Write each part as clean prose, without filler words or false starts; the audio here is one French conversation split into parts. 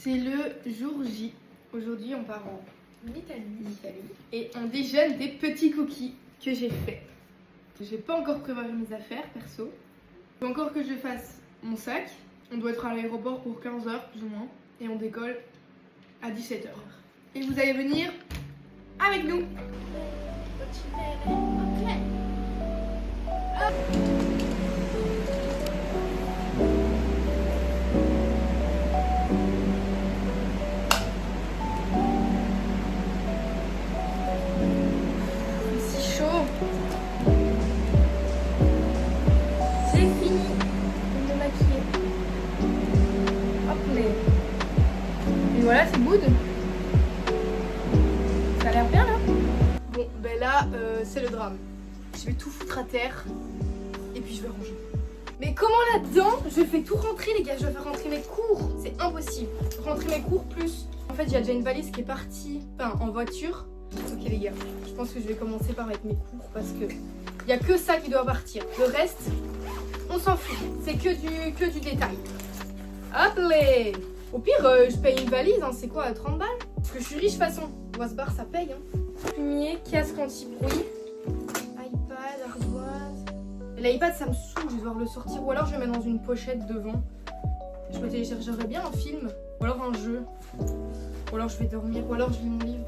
C'est le jour J. Aujourd'hui, on part en Italie. Et on déjeune des petits cookies que j'ai faits. J'ai pas encore préparé mes affaires perso. Il faut encore que je fasse mon sac. On doit être à l'aéroport pour 15h plus ou moins. Et on décolle à 17h. Et vous allez venir avec nous. C'est si chaud. C'est fini de me maquiller. Hop là. Et voilà, c'est good. Ça a l'air bien là. Bon, ben là, c'est le drame. Je vais tout foutre à terre et puis je vais ranger. Mais comment là-dedans je fais tout rentrer les gars? Je vais faire rentrer mes cours. C'est impossible. Rentrer mes cours plus. En fait, il y a déjà une valise qui est partie, enfin en voiture. Ok les gars, je pense que je vais commencer par mettre mes cours parce que il y a que ça qui doit partir. Le reste, on s'en fout. C'est que du détail. Hop là. Au pire, je paye une valise. Hein. C'est quoi, 30 balles? Parce que je suis riche de toute façon. Wasbar, ça paye. Hein. Fumier, casque anti-bruit, iPad, ardoise. L'iPad, ça me saoule. Je vais devoir le sortir ou alors je le mets dans une pochette devant. Je me téléchargerai bien un film ou alors un jeu. Ou alors je vais dormir ou alors je lis mon livre.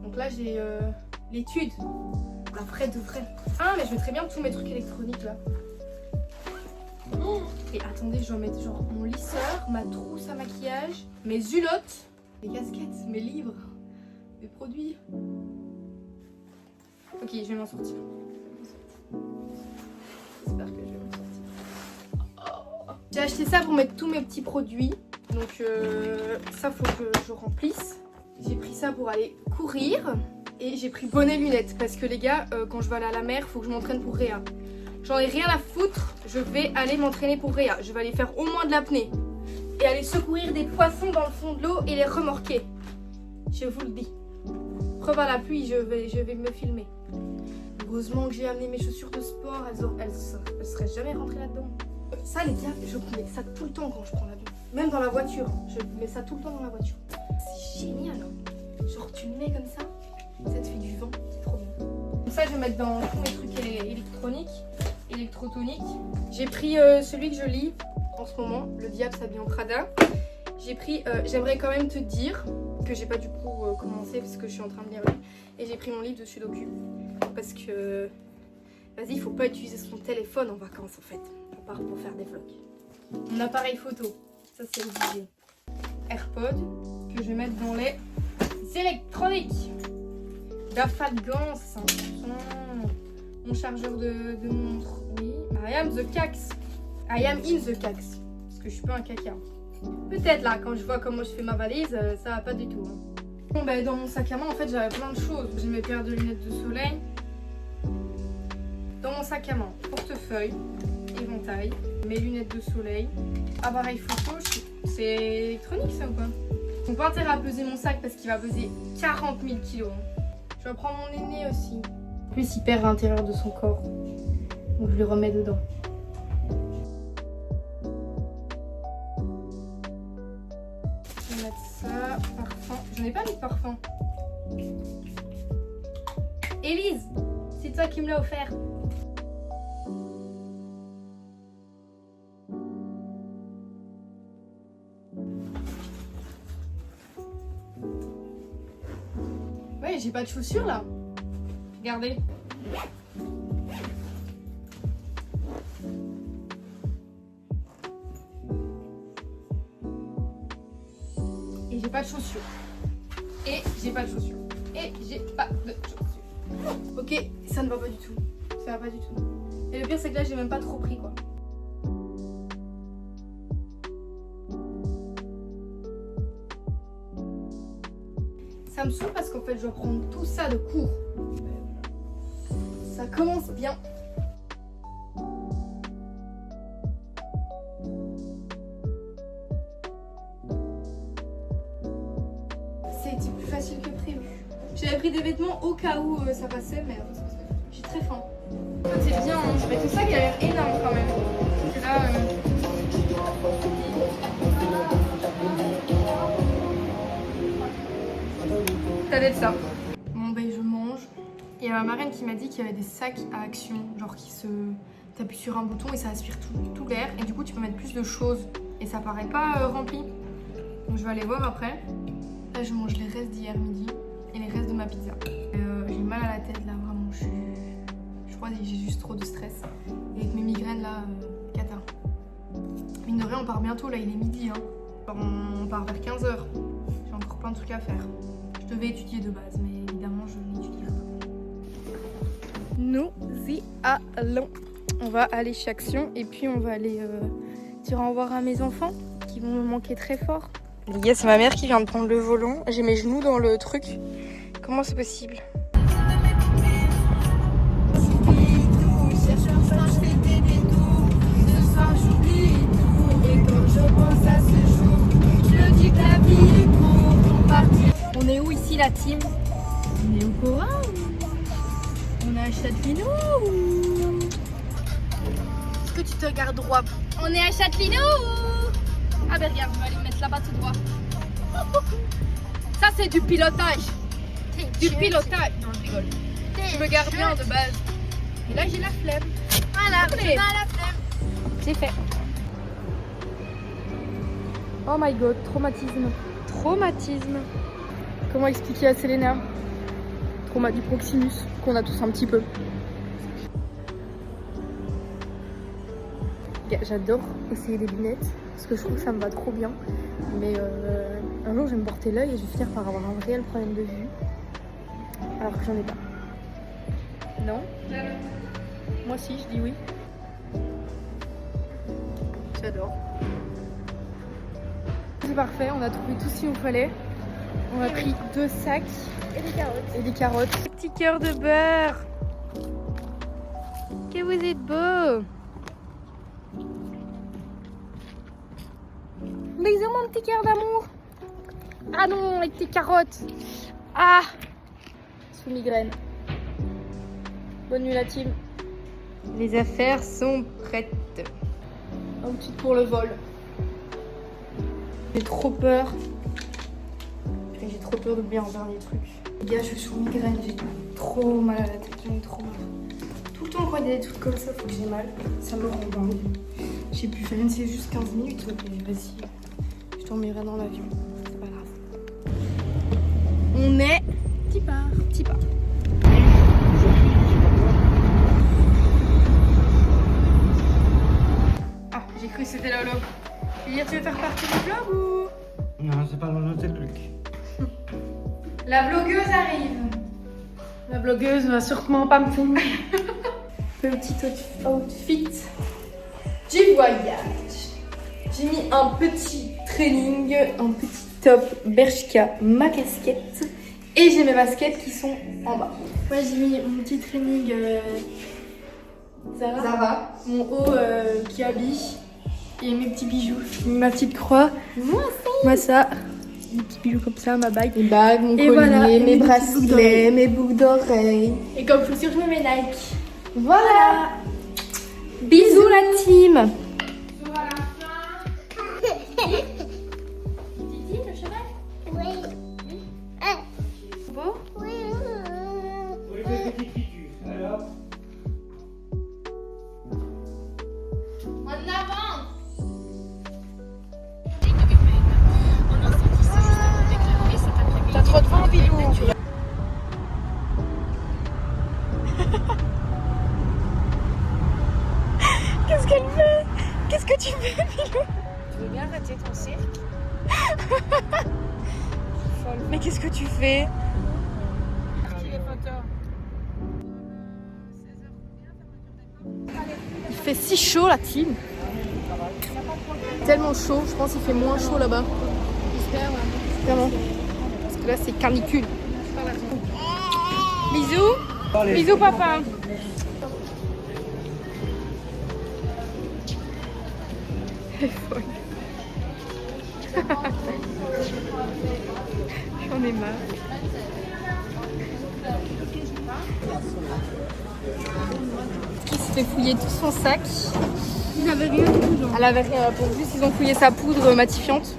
Donc là, j'ai l'étude. La vraie de vrai. Ah, mais je mettrais bien tous mes trucs électroniques là. Oh, et attendez, je vais mettre genre mon lisseur, ma trousse à maquillage, mes zulottes, mes casquettes, mes livres, mes produits. Ok, je vais m'en sortir. J'espère que je vais m'en sortir. Oh. J'ai acheté ça pour mettre tous mes petits produits. Donc ça, faut que je remplisse. J'ai pris ça pour aller courir. Et j'ai pris bonnet lunettes. Parce que les gars, quand je vais aller à la mer, faut que je m'entraîne pour Réa. J'en ai rien à foutre. Je vais aller m'entraîner pour Réa. Je vais aller faire au moins de l'apnée. Et aller secourir des poissons dans le fond de l'eau et les remorquer. Je vous le dis. Preuve à la pluie, je vais me filmer. Heureusement que j'ai amené mes chaussures de sport. Elles seraient jamais rentrées là-dedans. Ça les gars, je mets ça tout le temps quand je prends l'avion. Même dans la voiture. Je mets ça tout le temps dans la voiture. C'est génial. Hein. Genre tu le mets comme ça. Ça te fait du vent. C'est trop bien. Comme ça je vais mettre dans tous mes trucs électroniques. Électrotoniques. J'ai pris celui que je lis en ce moment. Le diable s'habille en Prada. J'ai pris, j'aimerais quand même te dire que j'ai pas du coup commencé parce que je suis en train de lire. Et j'ai pris mon livre de Sudoku. Parce que, vas-y, il faut pas utiliser son téléphone en vacances en fait. À part pour faire des vlogs. Mon appareil photo, ça c'est obligé. AirPods, que je vais mettre dans les électroniques. D'Afadgan, ça sent mon chargeur de montre, oui. I am the cax. I am in the cax. Parce que je suis pas un caca. Peut-être là, quand je vois comment je fais ma valise, ça va pas du tout. Hein. Bon, bah, dans mon sac à main, en fait, j'avais plein de choses. J'ai mes paires de lunettes de soleil. Dans mon sac à main, portefeuille, éventail, mes lunettes de soleil, appareil photo. C'est électronique ça ou pas? Ils n'ont pas intérêt à peser mon sac parce qu'il va peser 40 000 kilos. Hein. Je vais prendre mon aîné aussi. En plus, il perd l'intérieur de son corps. Donc, je le remets dedans. Je vais mettre ça, parfum. J'en ai pas mis de parfum. Élise, c'est toi qui me l'as offert. Ouais, j'ai pas de chaussures là. Regardez. Et j'ai pas de chaussures. Et j'ai pas de chaussures. Et j'ai pas de chaussures. Ok, ça ne va pas du tout. Ça va pas du tout. Et le pire c'est que là j'ai même pas trop pris quoi. Ça me saoule parce qu'en fait je dois prendre tout ça de court. Ça commence bien. C'était plus facile que prévu. J'avais pris des vêtements au cas où ça passait, mais j'ai très faim. C'est bien, hein. Mais ton sac il a l'air énorme quand même. Parce que là, doit être ça. Bon ben je mange. Et il y a ma marraine qui m'a dit qu'il y avait des sacs à action, genre qui se... T'appuies sur un bouton et ça aspire tout l'air. Et du coup tu peux mettre plus de choses. Et ça paraît pas rempli. Donc je vais aller voir après. Là je mange les restes d'hier midi et les restes de ma pizza. J'ai mal à la tête là, vraiment. Je crois que j'ai juste trop de stress. Et avec mes migraines là, cata. Mine de rien on part bientôt là, il est midi. Hein. On part vers 15 h. J'ai encore plein de trucs à faire. Je devais étudier de base mais évidemment je n'étudie pas. Nous y allons. On va aller chez Action et puis on va aller dire au revoir à mes enfants qui vont me manquer très fort. Les gars, c'est ma mère qui vient de prendre le volant. J'ai mes genoux dans le truc. Comment c'est possible? On est où ici la team? On est au Cora ou on est à Châtelineau ou... Est-ce que tu te regardes droit? On est à Châtelineau ou... Ah ben regarde, je vais aller me mettre là-bas tout droit. Ça c'est du pilotage. Du pilotage. Non, je rigole. Je me garde bien de base. Et là j'ai la flemme. Voilà, j'ai pas la flemme. C'est fait. Oh my god, traumatisme. Traumatisme. Comment expliquer à Selena? Trauma du Proximus, qu'on a tous un petit peu. J'adore essayer des lunettes, parce que je trouve que ça me va trop bien. Mais un jour je vais me porter l'œil et je vais finir par avoir un réel problème de vue. Alors que j'en ai pas. Non? Moi si, je dis oui. J'adore. C'est parfait, on a trouvé tout ce qu'il nous fallait. On a pris 2 sacs et des carottes. Et des carottes. Petit cœur de beurre. Que vous êtes beau. Bisous mon petit cœur d'amour. Ah non, avec tes carottes. Ah, sous migraine. Bonne nuit la team. Les affaires sont prêtes. Outfit pour le vol. J'ai trop peur. J'ai trop peur d'oublier un dernier truc. Les gars, je suis sous migraine, j'ai trop mal à la tête, j'en ai trop mal. Tout le temps quand il y a des trucs comme ça, faut que j'ai mal. Ça me rend dingue. J'ai pu faire une séance juste 15 minutes, mais vas-y. Je dormirai dans l'avion, c'est pas grave. On est petit pas. Ah, j'ai cru que c'était la vlog. Hier, tu veux faire partie du vlog ou... Non, c'est pas dans l'hôtel Luc. La vlogueuse arrive. La vlogueuse va sûrement pas me filmer. Petit outfit du voyage. J'ai mis un petit training, un petit top Bershka, ma casquette et j'ai mes baskets qui sont en bas. Moi j'ai mis mon petit training Zara, mon haut qui habille et mes petits bijoux. J'ai mis ma petite croix. Moi ça. Des petits bijoux comme ça, ma bague. Mes bagues, mon collier, voilà, mes bracelets, mes boucles d'oreilles. Et comme chaussures, je mets mes Nike. Voilà. Bisous la team. Voilà. Titi, le cheval? Oui. Beau? Oui. Oui, petite fille. Alors? En avant. T'as trop de vent, Bilou. Qu'est-ce qu'elle fait? Qu'est-ce que tu fais, Bilou? Tu veux bien arrêter ton cirque? Mais qu'est-ce que tu fais? Les photos. Il fait si chaud, la team. Tellement chaud, je pense qu'il fait moins chaud là-bas. J'espère, ouais. Vraiment. Parce que là, c'est canicule. Bisous. Bisous, papa. Elle est folle. J'en ai marre. Qui se fait fouiller tout son sac. Ils avaient rien du tout, genre. Elle avait rien. Pour juste, ils ont fouillé sa poudre matifiante.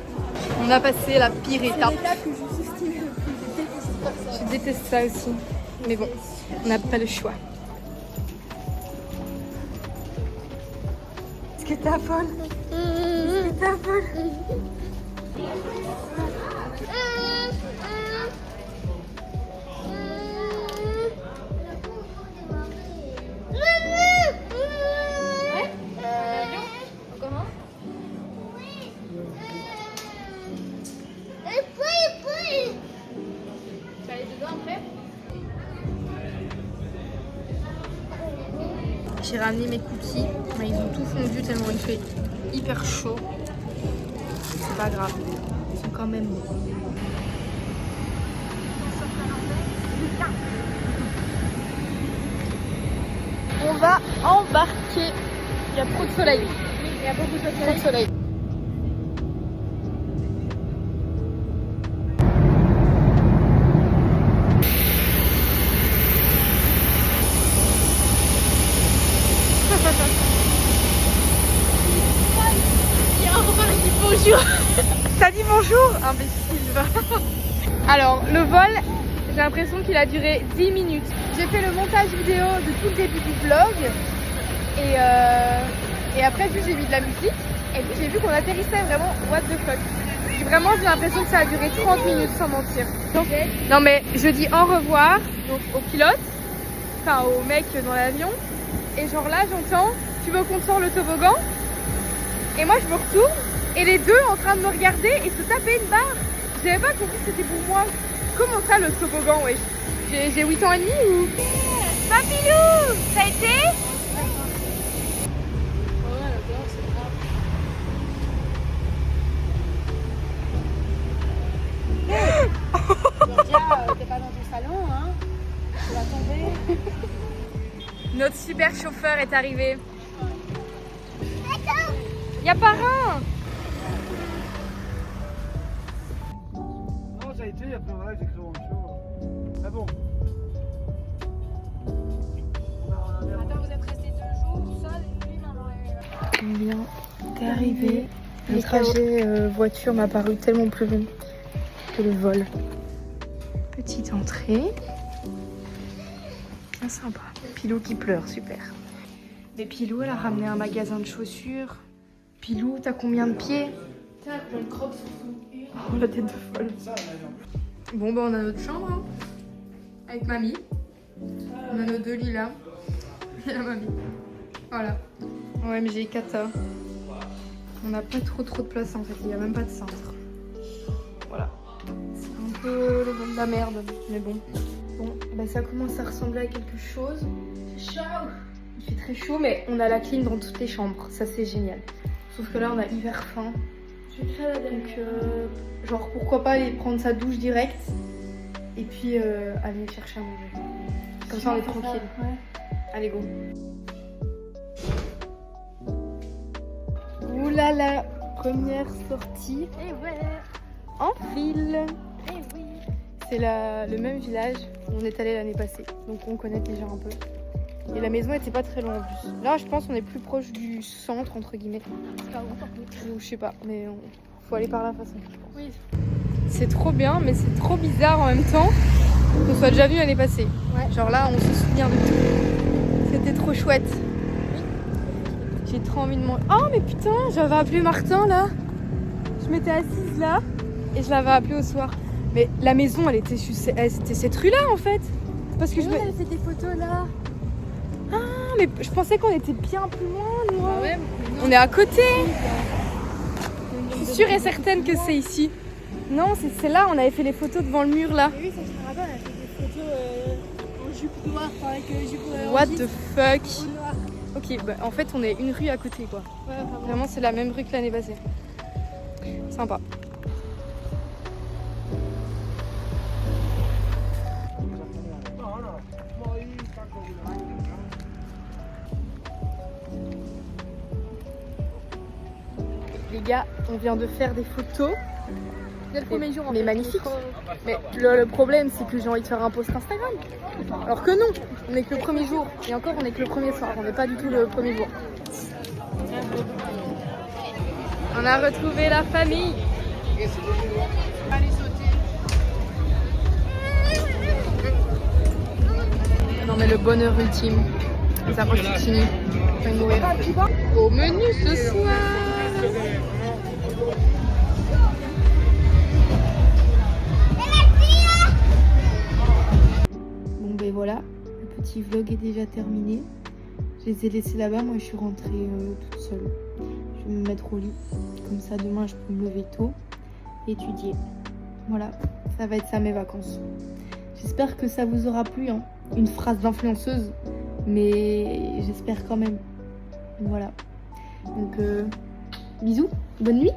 On a passé la pire étape. L'étape que je sous-estime le plus, je déteste. Je déteste ça aussi. Mais bon, on n'a pas le choix. Est-ce que t'as folle? Est-ce que t'as folle? J'ai ramené mes cookies, mais ils ont tout fondu tellement il fait hyper chaud. C'est pas grave, ils sont quand même bons. On va embarquer. Il y a trop de soleil. Il y a beaucoup de soleil. Bonjour. T'as dit bonjour, imbécile, va. Alors, le vol, j'ai l'impression qu'il a duré 10 minutes. J'ai fait le montage vidéo de tout le début du vlog. Et après, juste j'ai mis de la musique. Et puis j'ai vu qu'on atterrissait vraiment, what the fuck. Vraiment, j'ai l'impression que ça a duré 30 minutes sans mentir. Donc, non mais, je dis au revoir donc, au pilote, enfin au mec dans l'avion. Et genre là, j'entends, tu veux qu'on te sorte le toboggan? Et moi, je me retourne. Et les deux en train de me regarder et se taper une barre. J'avais pas compris que c'était pour moi. Comment ça le toboggan, wesh? J'ai 8 ans et demi ou... Papilou, ça a été? T'es pas dans ton salon, hein? Tu vas tomber. Notre super chauffeur est arrivé. Y'a pas rien. Non, ça a été, après voilà, j'ai créé autre chose. Ah bon? Attends, vous êtes restés 2 jours seuls et puis maman est... On vient d'arriver. Le trajet voiture m'a paru tellement plus long que le vol. Petite entrée. Bien sympa. Pilou qui pleure, super. Mais Pilou, elle a ramené un magasin de chaussures. Pilou, t'as combien de pieds? Tiens, combien de crocs surtout. Oh, la tête de folle. Bon, bah, on a notre chambre, hein, avec mamie. On a nos 2 lits là. Et la mamie. Voilà. Ouais, mais j'ai Kata. On n'a pas trop de place en fait, il n'y a même pas de cintre. Voilà. C'est un peu le bon de la merde, mais bon. Bon, bah ça commence à ressembler à quelque chose. C'est chaud. Il fait très chaud, mais on a la clim dans toutes les chambres, ça c'est génial. Sauf que là on a hyper faim. Donc genre pourquoi pas aller prendre sa douche direct et puis aller chercher à manger. Comme ça on est tranquille. Ouais. Allez go. Ouh là là, première sortie. Eh ouais. En ville. Eh oui. C'est le même village où on est allé l'année passée, donc on connaît déjà un peu. Et la maison était pas très loin en plus. Là, je pense qu'on est plus proche du centre entre guillemets. C'est pas où par contre? Ou je sais pas, mais faut aller par là de toute façon. Oui. C'est trop bien, mais c'est trop bizarre en même temps qu'on soit déjà venu l'année passée. Ouais. Genre là, on se souvient de tout. C'était trop chouette. J'ai trop envie de manger. Oh mais putain, j'avais appelé Martin là. Je m'étais assise là et je l'avais appelé au soir. Mais la maison, c'était cette rue là en fait. Parce que Oui, elle fait des photos là. Ah mais je pensais qu'on était bien plus loin, moi. Ah ouais, On est à côté. Je suis sûre et certaine que c'est ici. Non, c'est là, on avait fait les photos devant le mur là. Oui, ça je me rappelle, elle a fait des photos en jupe noire, avec jupe What en the fuck? jean, noir. Ok, bah en fait on est une rue à côté quoi. Ouais, vraiment. Vraiment c'est la même rue que l'année passée. Sympa. Les gars, on vient de faire des photos. C'est le premier jour en Mais fait. magnifique. Mais le problème c'est que j'ai envie de faire un post Instagram. Alors que non, on est que le premier jour. Et encore on est que le premier soir, on n'est pas du tout le premier jour. On a retrouvé la famille. Allez sauter. Non mais le bonheur ultime. Les apostolini. Je vais mourir. Au menu ce soir. Bon ben voilà, le petit vlog est déjà terminé. Je les ai laissés là-bas, moi je suis rentrée toute seule. Je vais me mettre au lit, comme ça demain je peux me lever tôt et étudier. Voilà, ça va être ça mes vacances. J'espère que ça vous aura plu, hein. Une phrase d'influenceuse, mais j'espère quand même. Voilà. Donc bisous, bonne nuit.